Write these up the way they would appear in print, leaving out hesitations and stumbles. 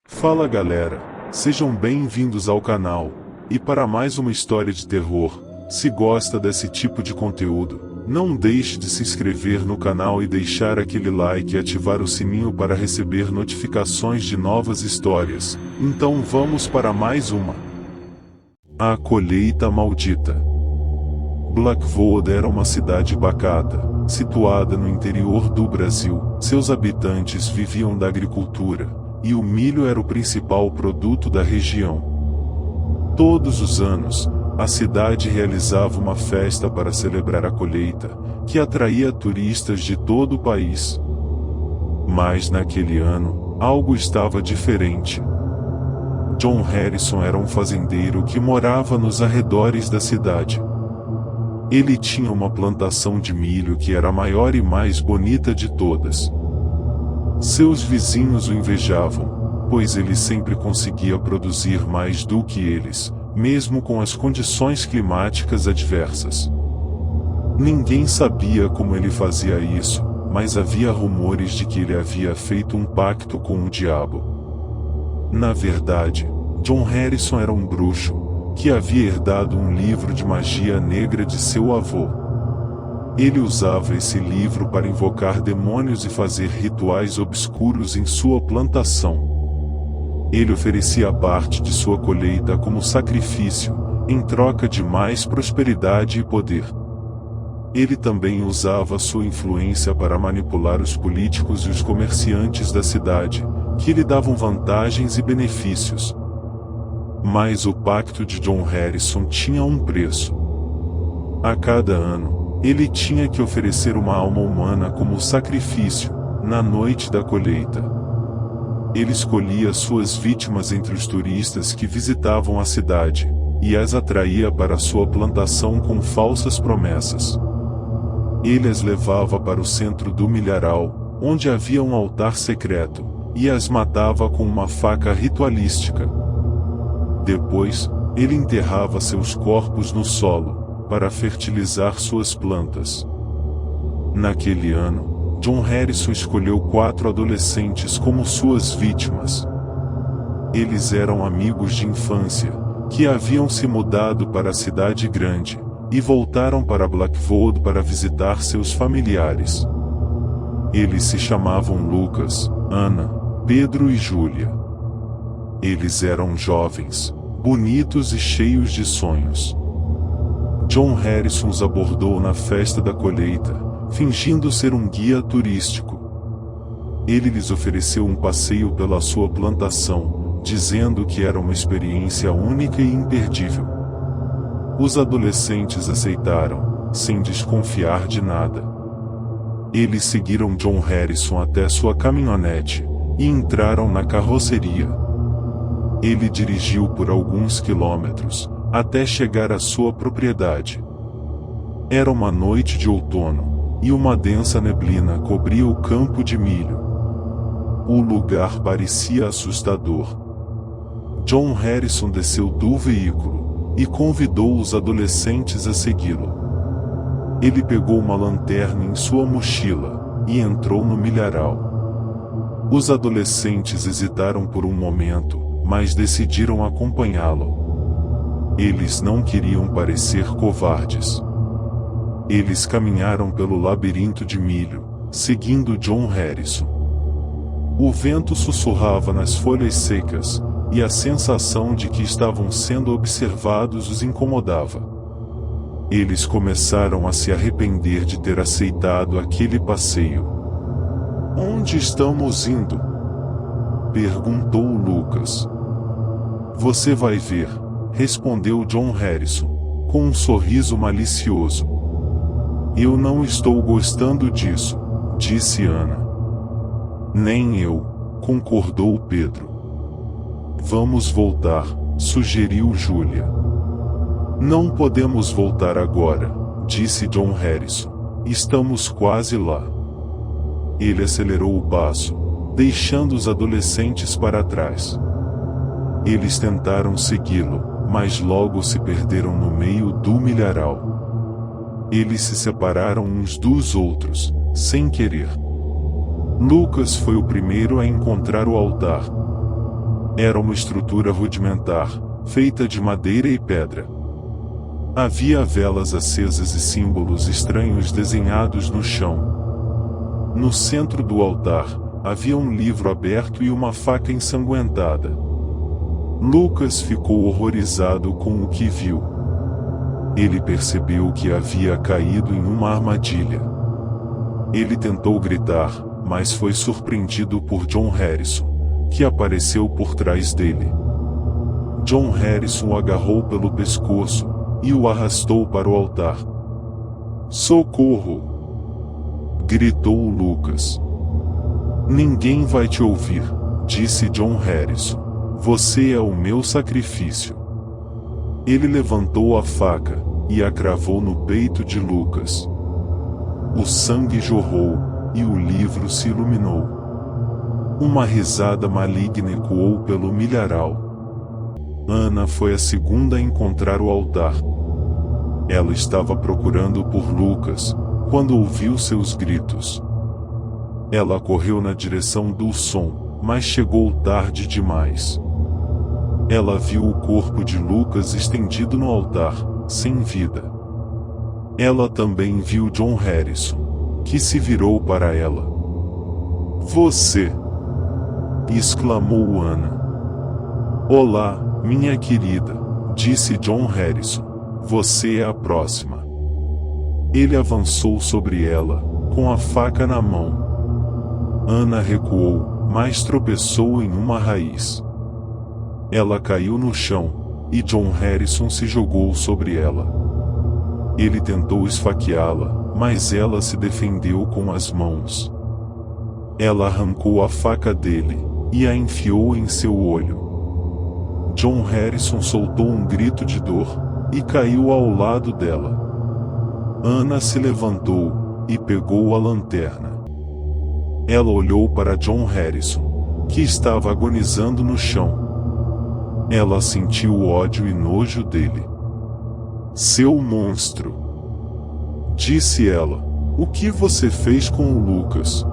Fala galera, sejam bem-vindos ao canal, e para mais uma história de terror. Se gosta desse tipo de conteúdo, não deixe de se inscrever no canal e deixar aquele like e ativar o sininho para receber notificações de novas histórias. Então vamos para mais uma. A colheita maldita. Blackwood era uma cidade pacata, situada no interior do Brasil. Seus habitantes viviam da agricultura, e o milho era o principal produto da região. Todos os anos, a cidade realizava uma festa para celebrar a colheita, que atraía turistas de todo o país. Mas naquele ano, algo estava diferente. John Harrison era um fazendeiro que morava nos arredores da cidade. Ele tinha uma plantação de milho que era a maior e mais bonita de todas. Seus vizinhos o invejavam, pois ele sempre conseguia produzir mais do que eles, mesmo com as condições climáticas adversas. Ninguém sabia como ele fazia isso, mas havia rumores de que ele havia feito um pacto com o diabo. Na verdade, John Harrison era um bruxo, que havia herdado um livro de magia negra de seu avô. Ele usava esse livro para invocar demônios e fazer rituais obscuros em sua plantação. Ele oferecia parte de sua colheita como sacrifício, em troca de mais prosperidade e poder. Ele também usava sua influência para manipular os políticos e os comerciantes da cidade, que lhe davam vantagens e benefícios. Mas o pacto de John Harrison tinha um preço. A cada ano, ele tinha que oferecer uma alma humana como sacrifício, na noite da colheita. Ele escolhia suas vítimas entre os turistas que visitavam a cidade, e as atraía para sua plantação com falsas promessas. Ele as levava para o centro do milharal, onde havia um altar secreto, e as matava com uma faca ritualística. Depois, ele enterrava seus corpos no solo, para fertilizar suas plantas. Naquele ano, John Harrison escolheu 4 adolescentes como suas vítimas. Eles eram amigos de infância, que haviam se mudado para a cidade grande, e voltaram para Blackwood para visitar seus familiares. Eles se chamavam Lucas, Ana, Pedro e Júlia. Eles eram jovens, bonitos e cheios de sonhos. John Harrison os abordou na festa da colheita, fingindo ser um guia turístico. Ele lhes ofereceu um passeio pela sua plantação, dizendo que era uma experiência única e imperdível. Os adolescentes aceitaram, sem desconfiar de nada. Eles seguiram John Harrison até sua caminhonete, e entraram na carroceria. Ele dirigiu por alguns quilômetros, até chegar à sua propriedade. Era uma noite de outono, e uma densa neblina cobria o campo de milho. O lugar parecia assustador. John Harrison desceu do veículo, e convidou os adolescentes a segui-lo. Ele pegou uma lanterna em sua mochila, e entrou no milharal. Os adolescentes hesitaram por um momento, mas decidiram acompanhá-lo. Eles não queriam parecer covardes. Eles caminharam pelo labirinto de milho, seguindo John Harrison. O vento sussurrava nas folhas secas, e a sensação de que estavam sendo observados os incomodava. Eles começaram a se arrepender de ter aceitado aquele passeio. "Onde estamos indo?" perguntou Lucas. "Você vai ver", respondeu John Harrison, com um sorriso malicioso. "Eu não estou gostando disso", disse Ana. "Nem eu", concordou Pedro. "Vamos voltar", sugeriu Júlia. "Não podemos voltar agora", disse John Harrison. "Estamos quase lá." Ele acelerou o passo, deixando os adolescentes para trás. Eles tentaram segui-lo, mas logo se perderam no meio do milharal. Eles se separaram uns dos outros, sem querer. Lucas foi o primeiro a encontrar o altar. Era uma estrutura rudimentar, feita de madeira e pedra. Havia velas acesas e símbolos estranhos desenhados no chão. No centro do altar, havia um livro aberto e uma faca ensanguentada. Lucas ficou horrorizado com o que viu. Ele percebeu que havia caído em uma armadilha. Ele tentou gritar, mas foi surpreendido por John Harrison, que apareceu por trás dele. John Harrison o agarrou pelo pescoço e o arrastou para o altar. "Socorro!" gritou Lucas. "Ninguém vai te ouvir", disse John Harrison. "Você é o meu sacrifício." Ele levantou a faca e a cravou no peito de Lucas. O sangue jorrou e o livro se iluminou. Uma risada maligna ecoou pelo milharal. Ana foi a segunda a encontrar o altar. Ela estava procurando por Lucas, quando ouviu seus gritos. Ela correu na direção do som, mas chegou tarde demais. Ela viu o corpo de Lucas estendido no altar, sem vida. Ela também viu John Harrison, que se virou para ela. "Você!" exclamou Ana. "Olá, minha querida", disse John Harrison. "Você é a próxima." Ele avançou sobre ela, com a faca na mão. Ana recuou, mas tropeçou em uma raiz. Ela caiu no chão, e John Harrison se jogou sobre ela. Ele tentou esfaqueá-la, mas ela se defendeu com as mãos. Ela arrancou a faca dele, e a enfiou em seu olho. John Harrison soltou um grito de dor, e caiu ao lado dela. Ana se levantou, e pegou a lanterna. Ela olhou para John Harrison, que estava agonizando no chão. Ela sentiu o ódio e nojo dele. "Seu monstro!" disse ela. "O que você fez com o Lucas?"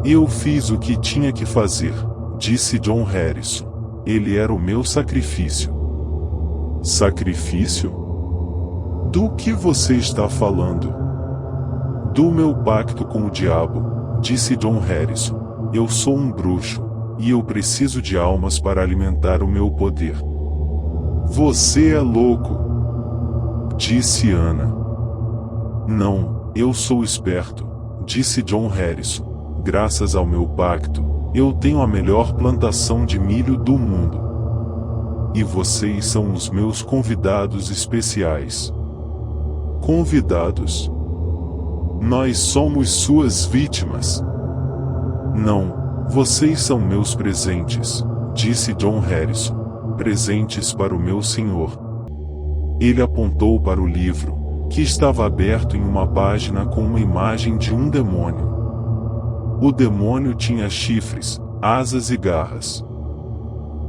"Eu fiz o que tinha que fazer", disse John Harrison. "Ele era o meu sacrifício." "Sacrifício? Do que você está falando?" "Do meu pacto com o diabo", disse John Harrison. "Eu sou um bruxo, e eu preciso de almas para alimentar o meu poder." "Você é louco", disse Ana. "Não, eu sou esperto", disse John Harrison. "Graças ao meu pacto, eu tenho a melhor plantação de milho do mundo. E vocês são os meus convidados especiais." "Convidados? Nós somos suas vítimas." "Não, vocês são meus presentes", disse John Harrison. "Presentes para o meu senhor." Ele apontou para o livro, que estava aberto em uma página com uma imagem de um demônio. O demônio tinha chifres, asas e garras.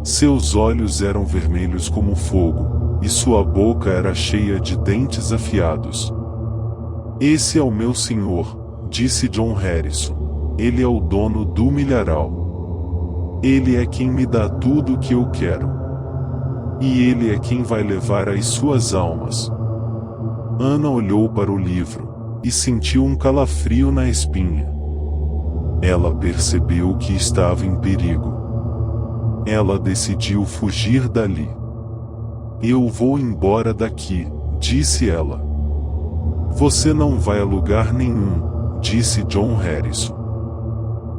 Seus olhos eram vermelhos como fogo, e sua boca era cheia de dentes afiados. "Esse é o meu senhor", disse John Harrison. "Ele é o dono do milharal. Ele é quem me dá tudo o que eu quero. E ele é quem vai levar as suas almas." Ana olhou para o livro, e sentiu um calafrio na espinha. Ela percebeu que estava em perigo. Ela decidiu fugir dali. "Eu vou embora daqui", disse ela. "Você não vai a lugar nenhum", disse John Harrison.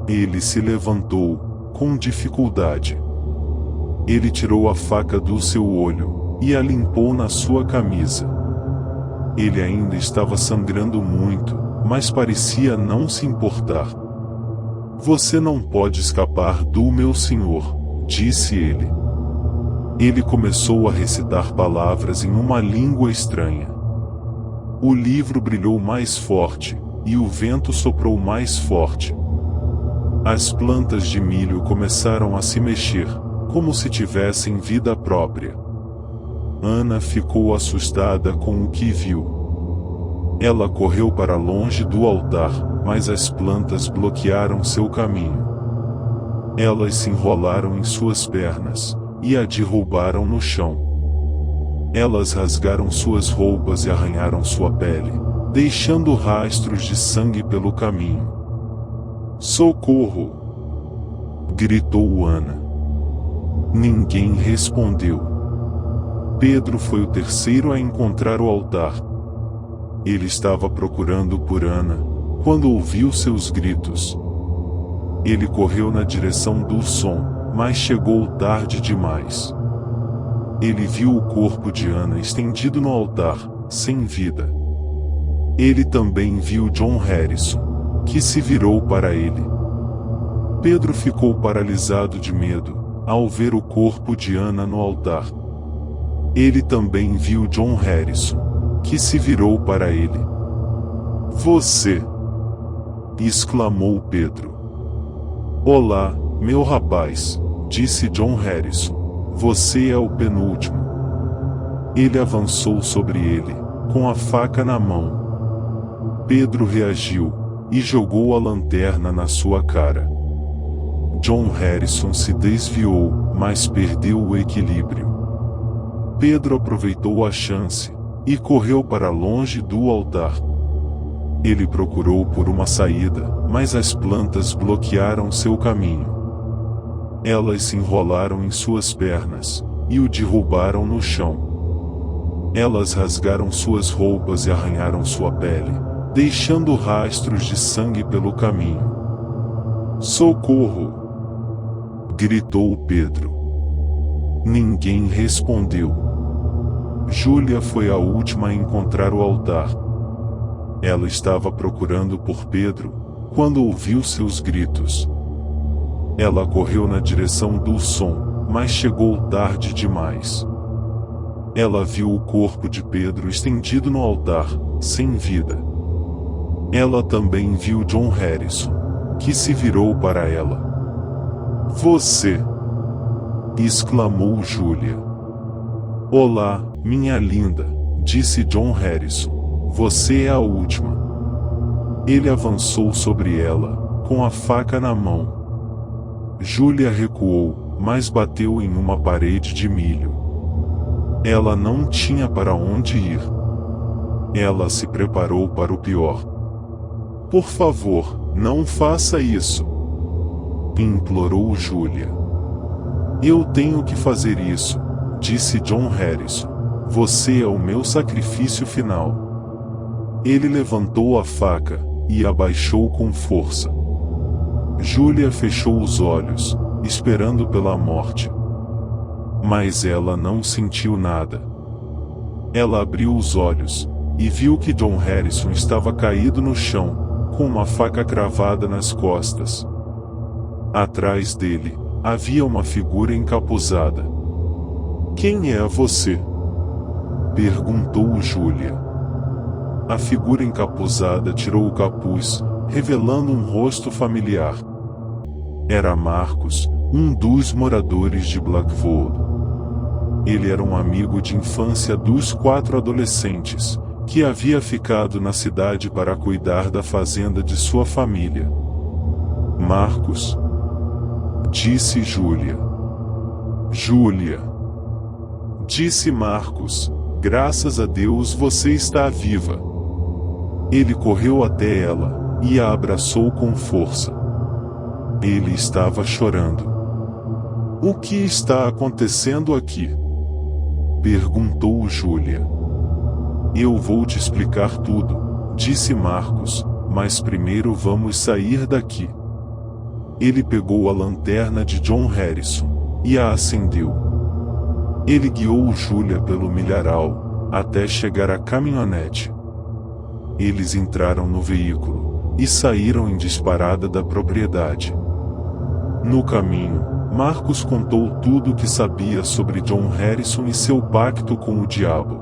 Ele se levantou, com dificuldade. Ele tirou a faca do seu olho, e a limpou na sua camisa. Ele ainda estava sangrando muito, mas parecia não se importar. "Você não pode escapar do meu senhor", disse ele. Ele começou a recitar palavras em uma língua estranha. O livro brilhou mais forte, e o vento soprou mais forte. As plantas de milho começaram a se mexer, como se tivessem vida própria. Ana ficou assustada com o que viu. Ela correu para longe do altar, mas as plantas bloquearam seu caminho. Elas se enrolaram em suas pernas, e a derrubaram no chão. Elas rasgaram suas roupas e arranharam sua pele, deixando rastros de sangue pelo caminho. "Socorro!" gritou Ana. Ninguém respondeu. Pedro foi o terceiro a encontrar o altar. Ele estava procurando por Ana, quando ouviu seus gritos. Ele correu na direção do som, mas chegou tarde demais. Ele viu o corpo de Ana estendido no altar, sem vida. Ele também viu John Harrison, que se virou para ele. Pedro ficou paralisado de medo, ao ver o corpo de Ana no altar. Ele também viu John Harrison, que se virou para ele. "Você!" exclamou Pedro. "Olá, meu rapaz", disse John Harrison. "Você é o penúltimo." Ele avançou sobre ele, com a faca na mão. Pedro reagiu, e jogou a lanterna na sua cara. John Harrison se desviou, mas perdeu o equilíbrio. Pedro aproveitou a chance, e correu para longe do altar. Ele procurou por uma saída, mas as plantas bloquearam seu caminho. Elas se enrolaram em suas pernas, e o derrubaram no chão. Elas rasgaram suas roupas e arranharam sua pele, deixando rastros de sangue pelo caminho. "Socorro!" gritou Pedro. Ninguém respondeu. Júlia foi a última a encontrar o altar. Ela estava procurando por Pedro, quando ouviu seus gritos. Ela correu na direção do som, mas chegou tarde demais. Ela viu o corpo de Pedro estendido no altar, sem vida. Ela também viu John Harrison, que se virou para ela. "Você!" exclamou Júlia. "Olá, minha linda", disse John Harrison. "Você é a última." Ele avançou sobre ela, com a faca na mão. Júlia recuou, mas bateu em uma parede de milho. Ela não tinha para onde ir. Ela se preparou para o pior. "Por favor, não faça isso", implorou Júlia. "Eu tenho que fazer isso", disse John Harrison. "Você é o meu sacrifício final." Ele levantou a faca, e abaixou com força. Júlia fechou os olhos, esperando pela morte. Mas ela não sentiu nada. Ela abriu os olhos, e viu que John Harrison estava caído no chão, com uma faca cravada nas costas. Atrás dele, havia uma figura encapuzada. "Quem é você?" perguntou Júlia. A figura encapuzada tirou o capuz, revelando um rosto familiar. Era Marcos, um dos moradores de Blackwood. Ele era um amigo de infância dos 4 adolescentes, que havia ficado na cidade para cuidar da fazenda de sua família. "Marcos", disse Júlia. "Júlia", disse Marcos, "graças a Deus você está viva." Ele correu até ela, e a abraçou com força. Ele estava chorando. "O que está acontecendo aqui?" perguntou Júlia. "Eu vou te explicar tudo", disse Marcos, "mas primeiro vamos sair daqui." Ele pegou a lanterna de John Harrison, e a acendeu. Ele guiou Júlia pelo milharal, até chegar à caminhonete. Eles entraram no veículo, e saíram em disparada da propriedade. No caminho, Marcos contou tudo o que sabia sobre John Harrison e seu pacto com o diabo.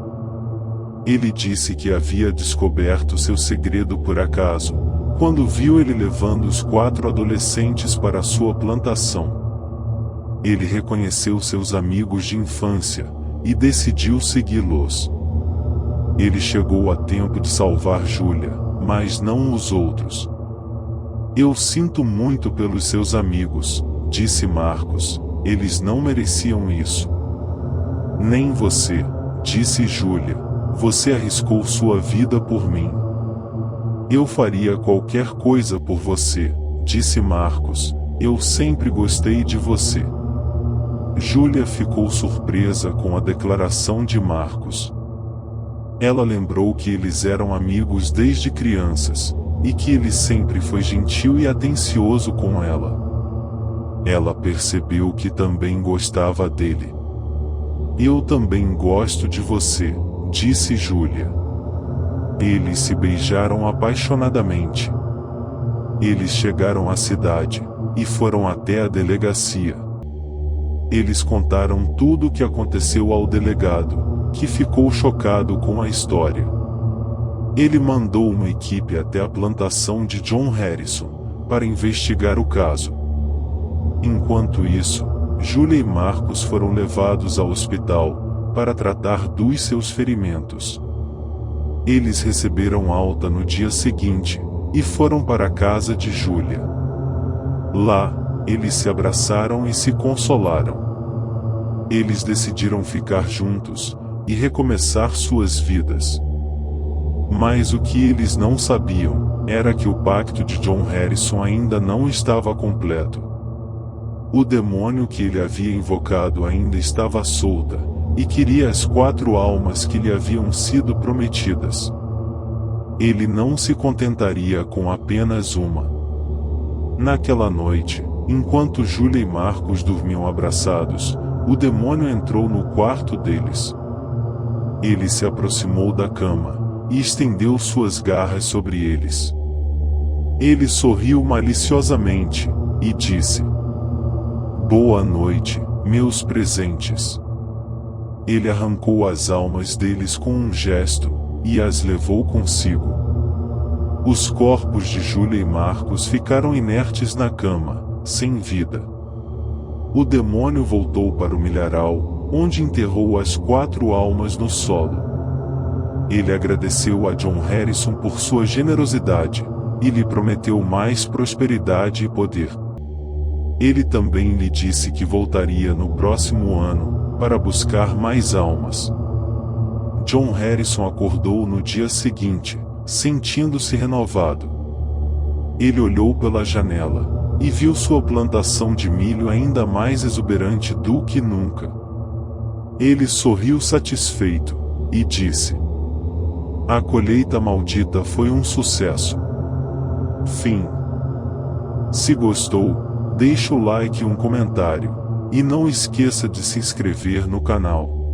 Ele disse que havia descoberto seu segredo por acaso, quando viu ele levando os 4 adolescentes para sua plantação. Ele reconheceu seus amigos de infância, e decidiu segui-los. Ele chegou a tempo de salvar Júlia, mas não os outros. "Eu sinto muito pelos seus amigos", disse Marcos, eles não mereciam isso. Nem você, disse Júlia, você arriscou sua vida por mim. Eu faria qualquer coisa por você, disse Marcos, eu sempre gostei de você. Júlia ficou surpresa com a declaração de Marcos. Ela lembrou que eles eram amigos desde crianças, e que ele sempre foi gentil e atencioso com ela. Ela percebeu que também gostava dele. Eu também gosto de você, disse Júlia. Eles se beijaram apaixonadamente. Eles chegaram à cidade, e foram até a delegacia. Eles contaram tudo o que aconteceu ao delegado, que ficou chocado com a história. Ele mandou uma equipe até a plantação de John Harrison, para investigar o caso. Enquanto isso, Júlia e Marcos foram levados ao hospital, para tratar dos seus ferimentos. Eles receberam alta no dia seguinte, e foram para a casa de Júlia. Lá, eles se abraçaram e se consolaram. Eles decidiram ficar juntos, e recomeçar suas vidas. Mas o que eles não sabiam, era que o pacto de John Harrison ainda não estava completo. O demônio que ele havia invocado ainda estava solta, e queria as 4 almas que lhe haviam sido prometidas. Ele não se contentaria com apenas uma. Naquela noite, enquanto Júlia e Marcos dormiam abraçados, o demônio entrou no quarto deles. Ele se aproximou da cama, e estendeu suas garras sobre eles. Ele sorriu maliciosamente, e disse: "Boa noite, meus presentes." Ele arrancou as almas deles com um gesto, e as levou consigo. Os corpos de Júlia e Marcos ficaram inertes na cama, sem vida. O demônio voltou para o milharal, onde enterrou as 4 almas no solo. Ele agradeceu a John Harrison por sua generosidade, e lhe prometeu mais prosperidade e poder. Ele também lhe disse que voltaria no próximo ano, para buscar mais almas. John Harrison acordou no dia seguinte, sentindo-se renovado. Ele olhou pela janela, e viu sua plantação de milho ainda mais exuberante do que nunca. Ele sorriu satisfeito, e disse: "A colheita maldita foi um sucesso." Fim. Se gostou, deixa o like e um comentário, e não esqueça de se inscrever no canal.